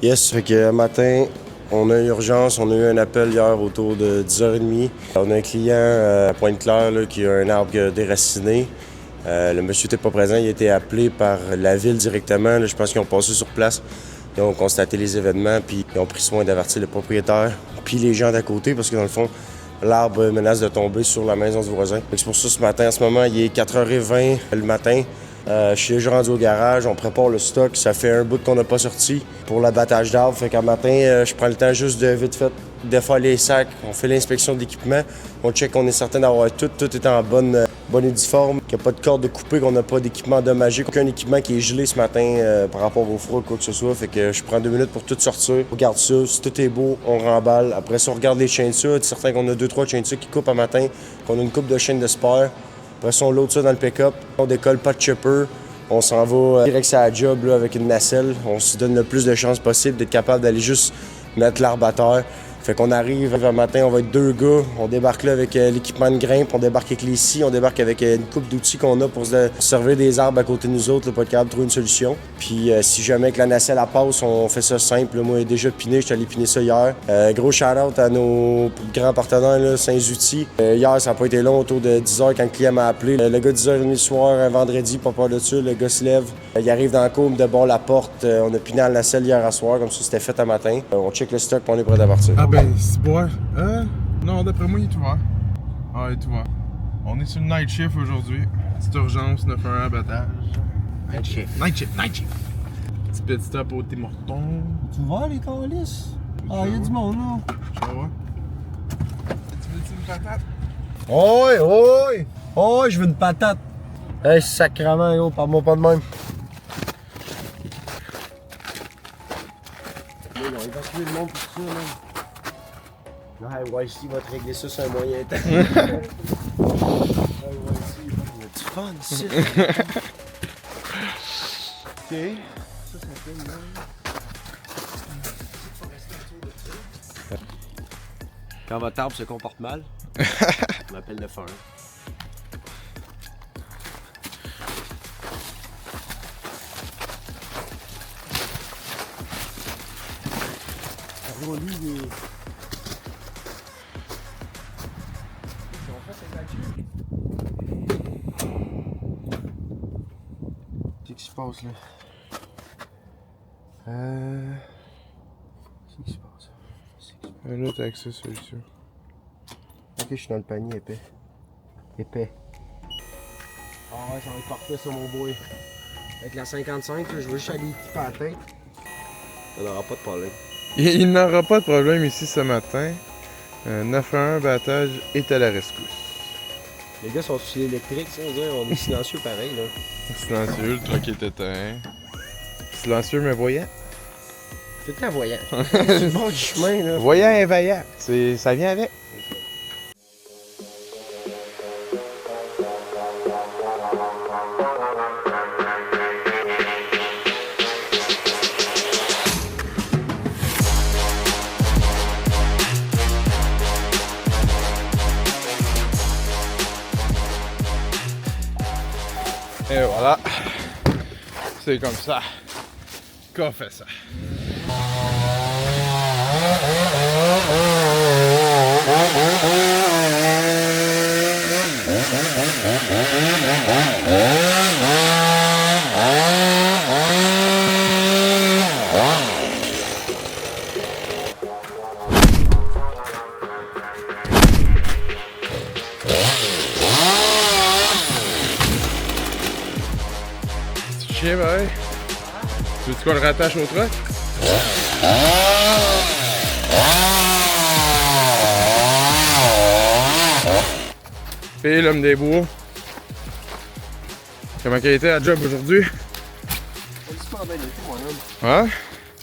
Yes, fait que matin, on a une urgence, on a eu un appel hier autour de 10h30. On a un client à Pointe-Claire là, qui a un arbre déraciné. Le monsieur n'était pas présent, il a été appelé par la ville directement. Là, je pense qu'ils ont passé sur place. Ils ont constaté les événements, puis ils ont pris soin d'avertir le propriétaire, puis les gens d'à côté, parce que dans le fond, l'arbre menace de tomber sur la maison du voisin. C'est pour ça ce matin, en ce moment, il est 4h20 le matin. Je suis déjà rendu au garage, on prépare le stock. Ça fait un bout qu'on n'a pas sorti pour l'abattage d'arbres. Fait qu'un matin, je prends le temps juste de vite fait défaire les sacs. On fait l'inspection de l'équipement. On check qu'on est certain d'avoir tout est en bonne uniforme, qu'il n'y a pas de corde de coupée, qu'on n'a pas d'équipement endommagé, aucun équipement qui est gelé ce matin par rapport au froid ou quoi que ce soit. Fait que je prends 2 minutes pour tout sortir. On regarde ça, si tout est beau, on remballe. Après ça, on regarde les chaînes de ça. C'est certain qu'on a 2-3 chaînes de ça qui coupent un matin, qu'on a une coupe de chaînes de spare. Après ça, on load ça dans le pick-up. On décolle pas de chipper. On s'en va direct à la job là, avec une nacelle. On se donne le plus de chances possible d'être capable d'aller juste mettre l'arbre à terre. Fait qu'on arrive le matin, on va être 2 gars. On débarque là avec l'équipement de grimpe, on débarque avec les scies, on débarque avec une coupe d'outils qu'on a pour se servir des arbres à côté de nous autres, là, pour être capable de trouver une solution. Puis si jamais que la nacelle elle passe, on fait ça simple. Là, moi, j'ai déjà piné, je suis allé piner ça hier. Gros shout-out à nos grands partenaires, là, Saint-Outils. Hier, ça n'a pas été long, autour de 10h quand le client m'a appelé. Le gars 10h30 le soir, un vendredi, pas peur de ça, le gars se lève. Il arrive dans la cour, de bord la porte. On a piné la nacelle hier à soir, comme ça c'était fait un matin. On check le stock, puis on est prêt à partir. Ah ben, c'est bon. Non, d'après moi, il est ouvert. Ah, il est ouvert. On est sur le night shift aujourd'hui. Petite urgence, 911 abattage. Night shift. Petit pit stop au Tim Hortons. Tu vois les calices? Ah, il y a du monde là. Je vais voir. Tu veux-tu une patate? Oh, je veux une patate. Hey, sacrement, yo, parle-moi pas de même. Ils ont évacué le monde pour ça, man. Là, YC va te régler ça sur un moyen temps. YC, il y a du fun, ici. Ok. Ça fait une Quand votre arbre se comporte mal, on appelle le fun. Lui, il est... Qu'est-ce qui se passe là? Qu'est-ce qui se passe? Un autre accès solution. Ok, je suis dans le panier épais. Épais. Ah ouais, ça va être parfait ça mon boy. Avec la 55, là, je veux juste aller équiper à la tête. Ça n'aura pas de problème. Il n'aura pas de problème ici ce matin. 911 abattage est à la rescousse. Les gars sont sur l'électrique, on dirait on est silencieux pareil là. Silencieux, le truck est éteint. Silencieux mais voyant. C'est très voyant. C'est le bord du chemin là. Voyant et vaillant, ça vient avec. Et voilà, c'est comme ça qu'on fait ça. Chien, pareil. Tu veux-tu qu'on le rattache au truck? Et l'homme des bois. Comment il a été à la job aujourd'hui? On dit pas bien été, mon homme. Hein?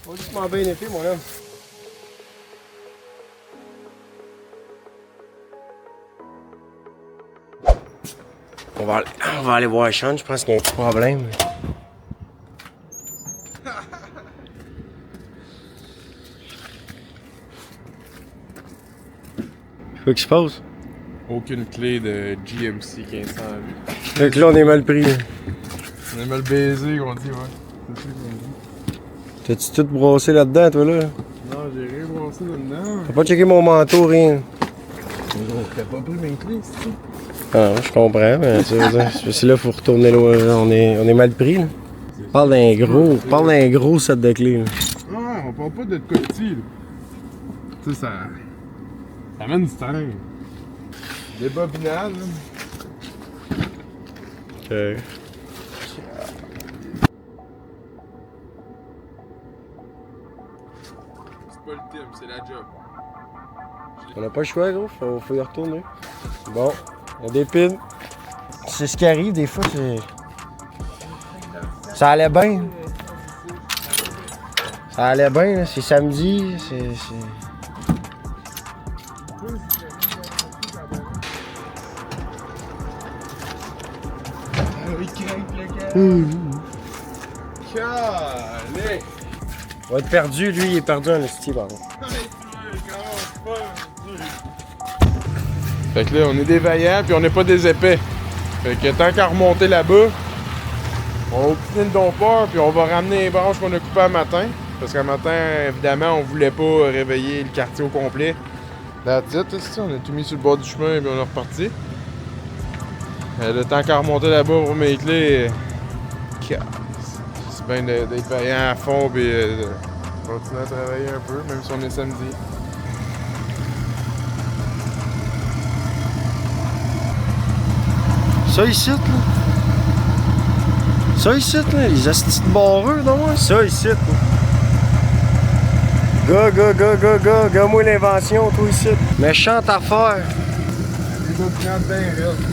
On dit pas bien été, mon homme. On va aller voir Sean, je pense qu'il y a un petit problème. Qu'est-ce qui se passe? Aucune clé de GMC 1500. Fait que là, on est mal pris. On est mal baisé, on dit, ouais. C'est ça qu'on dit. T'as-tu tout brossé là-dedans, toi, là? Non, j'ai rien brossé là-dedans. T'as pas checké mon manteau, rien? T'as pas pris mes clés, c'est ça? Ah, je comprends, mais tu sais, c'est là, faut retourner loin. On est mal pris, là. Parle d'un gros set de clés, là. Ah, on parle pas de coquille, là. Tu sais, ça amène du temps. Des bobinades, là. Ok. C'est pas le thème, c'est la job. On n'a pas le choix, gros, faut y retourner. Bon, on dépine. C'est ce qui arrive, des fois, c'est... Ça allait bien. Ça allait bien, là. C'est samedi, c'est... Calé! On va être perdu, lui, il est perdu en esti, pardon. Fait que là, on est des vaillants puis on n'est pas des épais. Fait que tant qu'à remonter là-bas, on va obtenir le dompeur puis on va ramener les branches qu'on a coupées un matin. Parce qu'un matin, évidemment, on voulait pas réveiller le quartier au complet. That's it, c'est ça, on a tout mis sur le bord du chemin et puis on est reparti. Le temps qu'à remonter là-bas pour mes clés, c'est bien d'être vaillant à fond et de continuer à travailler un peu, même si on est samedi. Ça ici, là. Ça ici, là, les astis de barreux, non, moi. Ça ici, là. Gars-moi l'invention, toi ici. Méchante affaire. Les bobinades bien raides.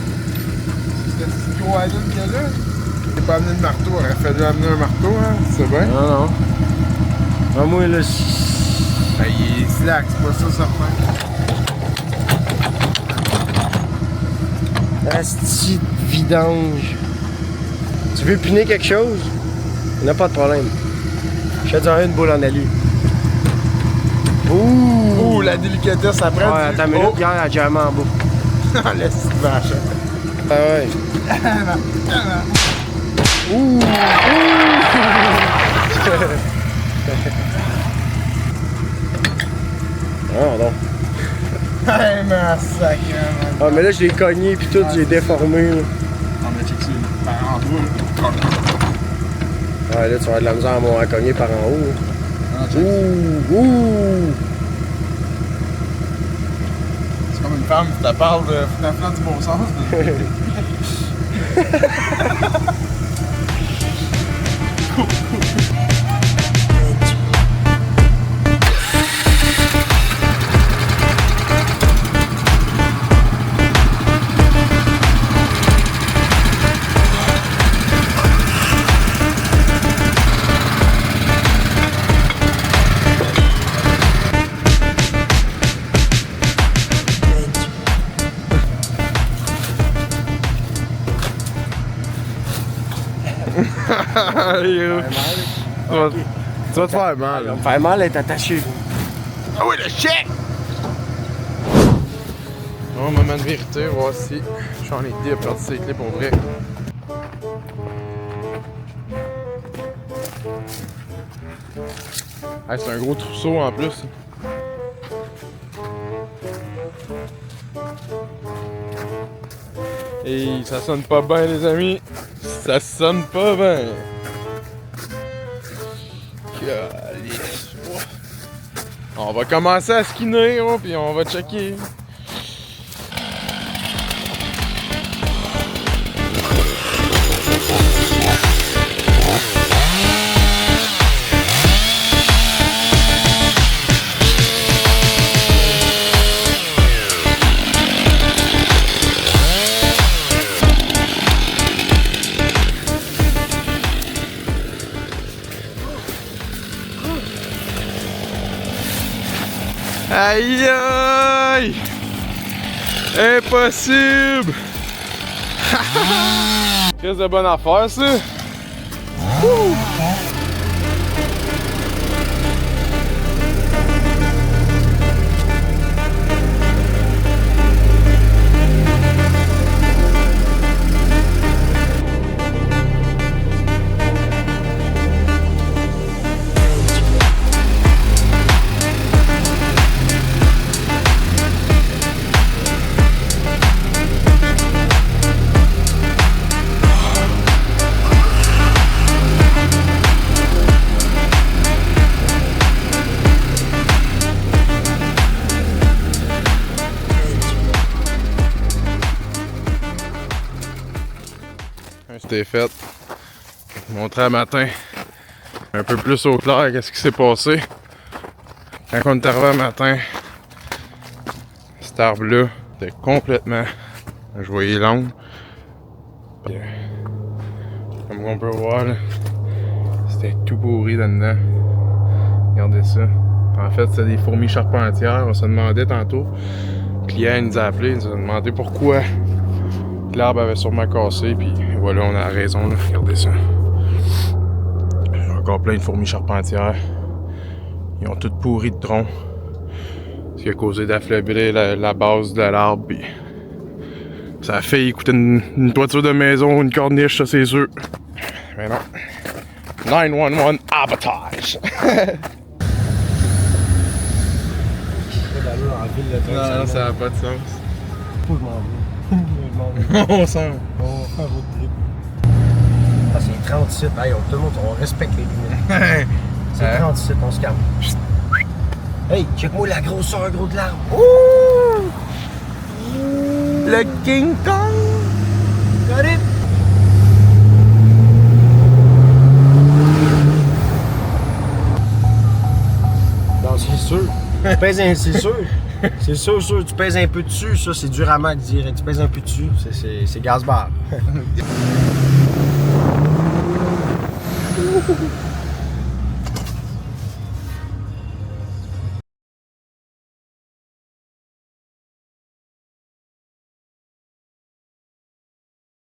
C'était ce gros island qu'il y a là. J'ai pas amené de marteau, il aurait fallu amener un marteau, hein, c'est bien. Non. Ah, moi, là, Ben, il est slack, c'est pas ça certain. asti de vidange. Tu veux piner quelque chose? Il n'y a pas de problème. Je te dirais une boule en alu. Ouh, la délicatesse après. Ouais, attends une minute, regarde la diamant en bas. Laisse cette vache. Ah ouais. Ouh! Ah non. Hey, ma sacrée. Ah mais là je l'ai cogné puis tout, j'ai déformé là. On a checké par en bas. Ouais là tu vas avoir de la misère à m'en cogner par en haut. Ouh! C'est comme une femme qui te parle de flan du bon sens. Tu vas te faire mal. Ça va me faire mal d'être attaché. Ah oui, le chèque! Bon, moment de vérité, voir si j'en ai dit à perdre ses clés pour vrai. Hey, c'est un gros trousseau en plus. Et ça sonne pas bien, les amis. Ça sonne pas bien. Calice. On va commencer à skinner, hein, puis on va checker. Aïe aïe! Impossible! Qu'est-ce de bonne affaire ça? Ouh. est faite. Je vais montrer à matin un peu plus au clair qu'est-ce qui s'est passé. Quand on est arrivé à matin, cet arbre-là était complètement, je voyais l'ombre. Comme on peut voir, c'était tout pourri là-dedans. Regardez ça. En fait, c'est des fourmis charpentières. On se demandait tantôt. Le client nous a appelé, il nous a demandé pourquoi l'arbre avait sûrement cassé. Puis voilà, on a raison. Là. Regardez ça. Il y a encore plein de fourmis charpentières. Ils ont toutes pourri de tronc. Ce qui a causé d'affaiblir la base de l'arbre. Puis ça a fait écouter une toiture de maison, une corniche, ça c'est sûr. Mais non. 911 abattage. Non, ça n'a pas de sens. Faut que je m'en vais. On sent. On va faire road trip. Ah, c'est 37. Hey, tout le monde, on respecte les limites. C'est 37, on se calme. Hey, check-moi la grosseur gros de l'arbre. Ouh! Le King Kong! Got it? Non, c'est sûr. Tu pèses c'est sûr. C'est sûr, tu pèses un peu dessus, ça c'est dur à max direct. Tu pèses un peu dessus, c'est gaz barre.